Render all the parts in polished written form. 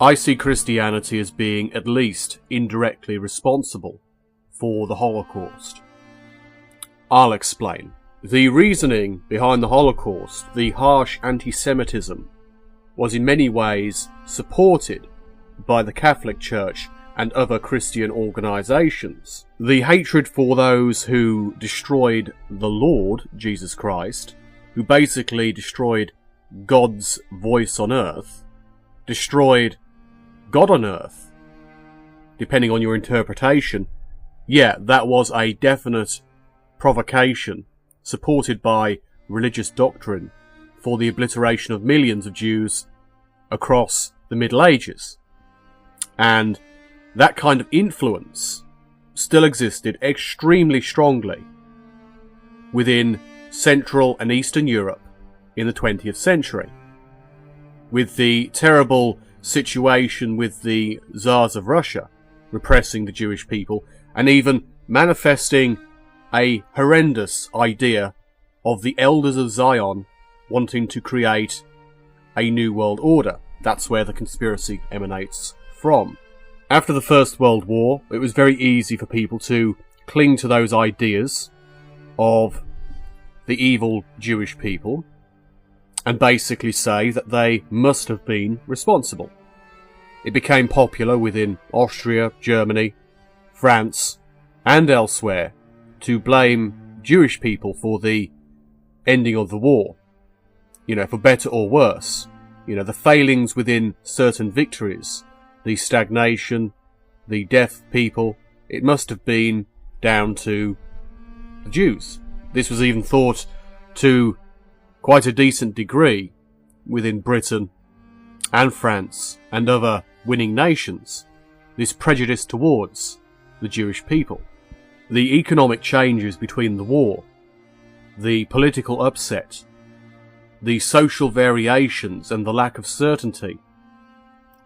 I see Christianity as being at least indirectly responsible for the Holocaust. I'll explain. The reasoning behind the Holocaust, the harsh anti-Semitism, was in many ways supported by the Catholic Church and other Christian organisations. The hatred for those who destroyed the Lord, Jesus Christ, who basically destroyed God's voice on earth, destroyed God on earth, depending on your interpretation, yeah, that was a definite provocation supported by religious doctrine for the obliteration of millions of Jews across the Middle Ages. And that kind of influence still existed extremely strongly within Central and Eastern Europe in the 20th century. With the terrible situation with the Tsars of Russia repressing the Jewish people and even manifesting a horrendous idea of the Elders of Zion wanting to create a new world order. That's where the conspiracy emanates from. After the First World War, it was very easy for people to cling to those ideas of the evil Jewish people and basically say that they must have been responsible. It became popular within Austria, Germany, France, and elsewhere to blame Jewish people for the ending of the war. For better or worse. The failings within certain victories, the stagnation, the deaf people, it must have been down to the Jews. This was even thought to quite a decent degree within Britain and France and other winning nations, this prejudice towards the Jewish people. The economic changes between the war, the political upset, the social variations and the lack of certainty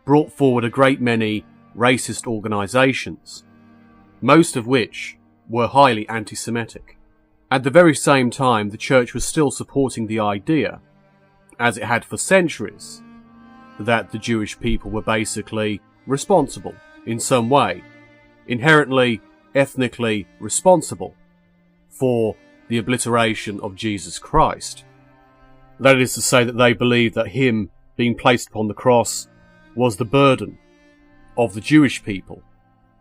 brought forward a great many racist organisations, most of which were highly anti-Semitic. At the very same time, the Church was still supporting the idea, as it had for centuries, that the Jewish people were basically responsible in some way, inherently ethnically responsible for the obliteration of Jesus Christ. That is to say that they believed that him being placed upon the cross was the burden of the Jewish people,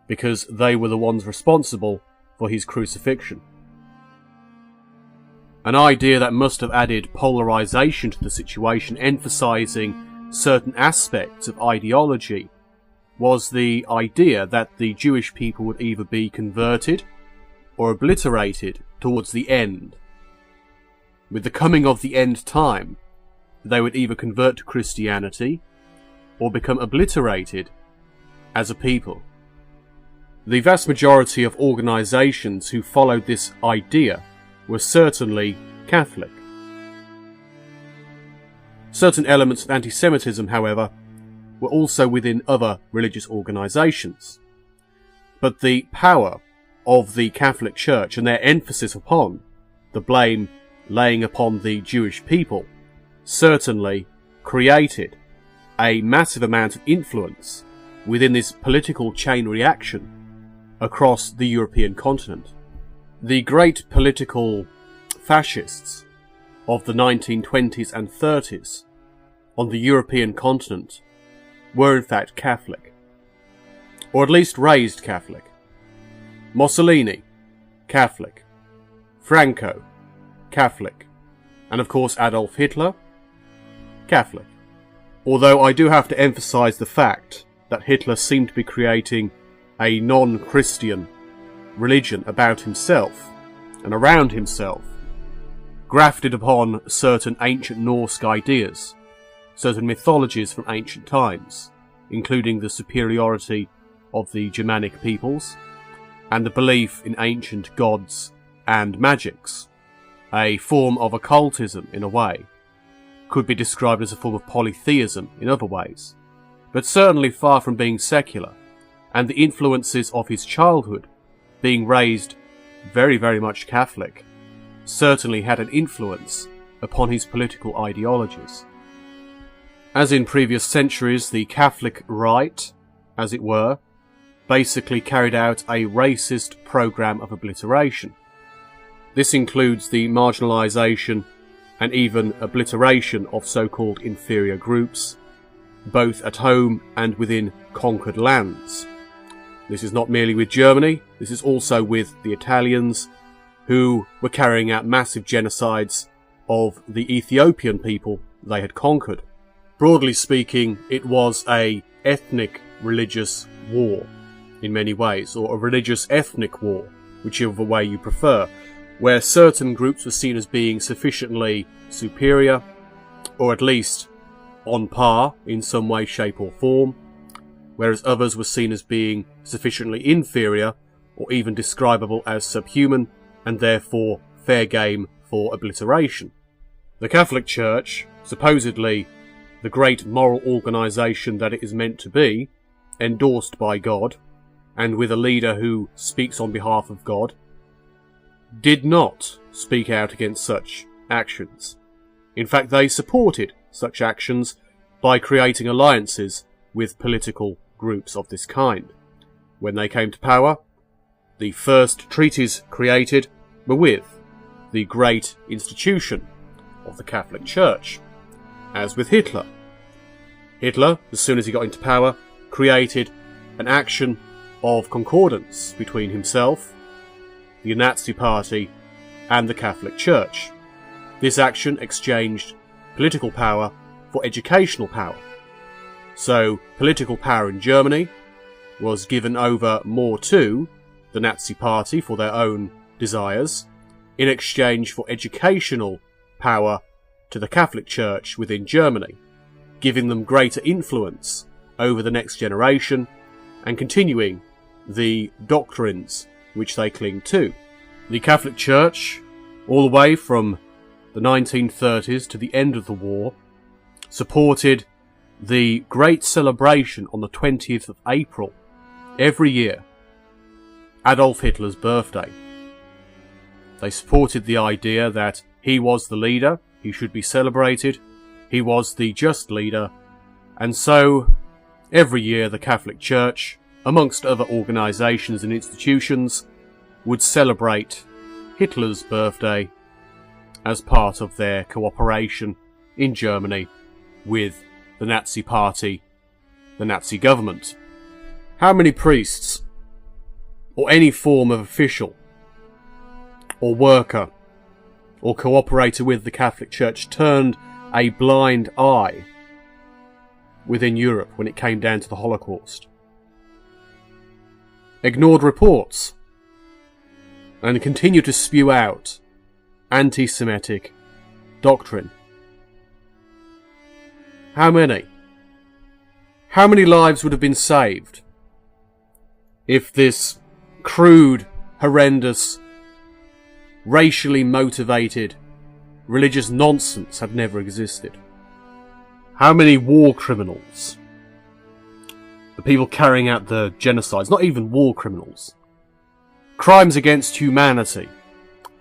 because they were the ones responsible for his crucifixion. An idea that must have added polarisation to the situation, emphasising certain aspects of ideology, was the idea that the Jewish people would either be converted or obliterated towards the end. With the coming of the end time, they would either convert to Christianity or become obliterated as a people. The vast majority of organisations who followed this idea were certainly Catholic. Certain elements of anti-Semitism, however, were also within other religious organisations. But the power of the Catholic Church and their emphasis upon the blame laying upon the Jewish people certainly created a massive amount of influence within this political chain reaction across the European continent. The great political fascists of the 1920s and 30s on the European continent were in fact Catholic, or at least raised Catholic. Mussolini, Catholic. Franco, Catholic. And of course Adolf Hitler, Catholic. Although I do have to emphasise the fact that Hitler seemed to be creating a non-Christian religion about himself and around himself, grafted upon certain ancient Norse ideas, certain mythologies from ancient times, including the superiority of the Germanic peoples, and the belief in ancient gods and magics, a form of occultism in a way, could be described as a form of polytheism in other ways, but certainly far from being secular, and the influences of his childhood, being raised very, very much Catholic, certainly had an influence upon his political ideologies. As in previous centuries, the Catholic Rite, as it were, basically carried out a racist program of obliteration. This includes the marginalisation and even obliteration of so-called inferior groups, both at home and within conquered lands. This is not merely with Germany, this is also with the Italians, who were carrying out massive genocides of the Ethiopian people they had conquered. Broadly speaking, it was a ethnic religious war in many ways, or a religious ethnic war, whichever way you prefer, where certain groups were seen as being sufficiently superior, or at least on par in some way, shape or form, whereas others were seen as being sufficiently inferior, or even describable as subhuman, and therefore fair game for obliteration. The Catholic Church, supposedly the great moral organisation that it is meant to be, endorsed by God, and with a leader who speaks on behalf of God, did not speak out against such actions. In fact, they supported such actions by creating alliances with political groups of this kind. When they came to power, the first treaties created were with the great institution of the Catholic Church, as with Hitler. Hitler, as soon as he got into power, created an action of concordance between himself, the Nazi Party, and the Catholic Church. This action exchanged political power for educational power. So, political power in Germany was given over more to the Nazi Party for their own desires, in exchange for educational power to the Catholic Church within Germany, giving them greater influence over the next generation and continuing the doctrines which they cling to. The Catholic Church, all the way from the 1930s to the end of the war, supported the great celebration on the 20th of April every year, Adolf Hitler's birthday. They supported the idea that he was the leader, he should be celebrated, he was the just leader, and so every year the Catholic Church, amongst other organisations and institutions, would celebrate Hitler's birthday as part of their cooperation in Germany with the Nazi Party, the Nazi government. How many priests, or any form of official, or worker, or cooperator with the Catholic Church turned a blind eye within Europe when it came down to the Holocaust? Ignored reports, and continued to spew out anti-Semitic doctrine. How many? How many lives would have been saved if this crude, horrendous, racially motivated religious nonsense had never existed? How many war criminals, the people carrying out the genocides, not even war criminals, crimes against humanity,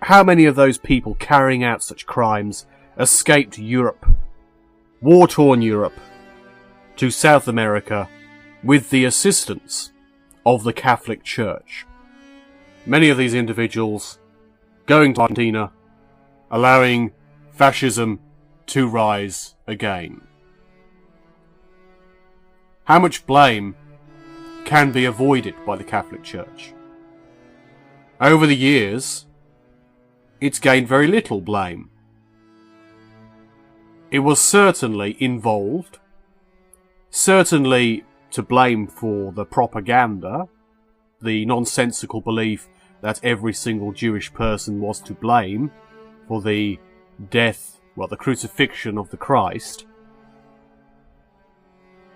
how many of those people carrying out such crimes escaped Europe, war-torn Europe, to South America with the assistance of the Catholic Church? Many of these individuals going to Argentina, allowing fascism to rise again. How much blame can be avoided by the Catholic Church? Over the years, it's gained very little blame. It was certainly involved, certainly to blame for the propaganda, the nonsensical belief that every single Jewish person was to blame for the death, the crucifixion of the Christ.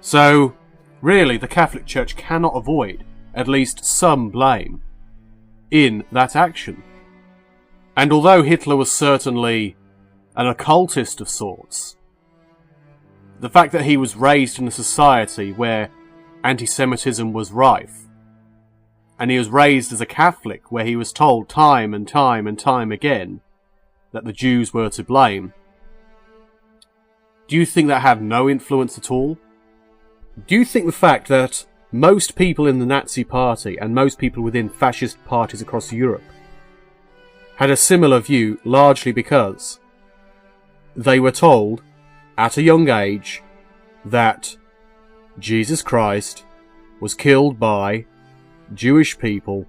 So, really, the Catholic Church cannot avoid at least some blame in that action. And although Hitler was certainly an occultist of sorts, the fact that he was raised in a society where anti-Semitism was rife, and he was raised as a Catholic where he was told time and time and time again that the Jews were to blame, Do you think that had no influence at all? Do you think the fact that most people in the Nazi Party and most people within fascist parties across Europe had a similar view largely because they were told at a young age that Jesus Christ was killed by Jewish people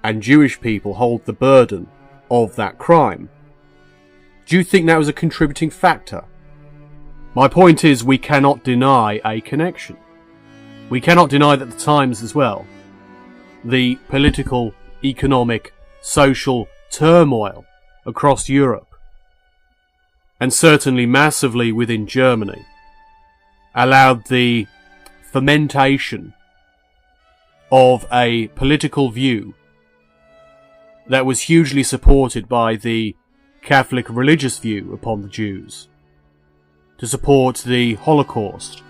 and Jewish people hold the burden of that crime? Do you think that was a contributing factor? My point is, we cannot deny a connection. We cannot deny that the times as well, the political, economic, social turmoil across Europe, and certainly massively within Germany, allowed the fermentation of a political view that was hugely supported by the Catholic religious view upon the Jews, to support the Holocaust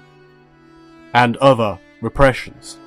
and other repressions.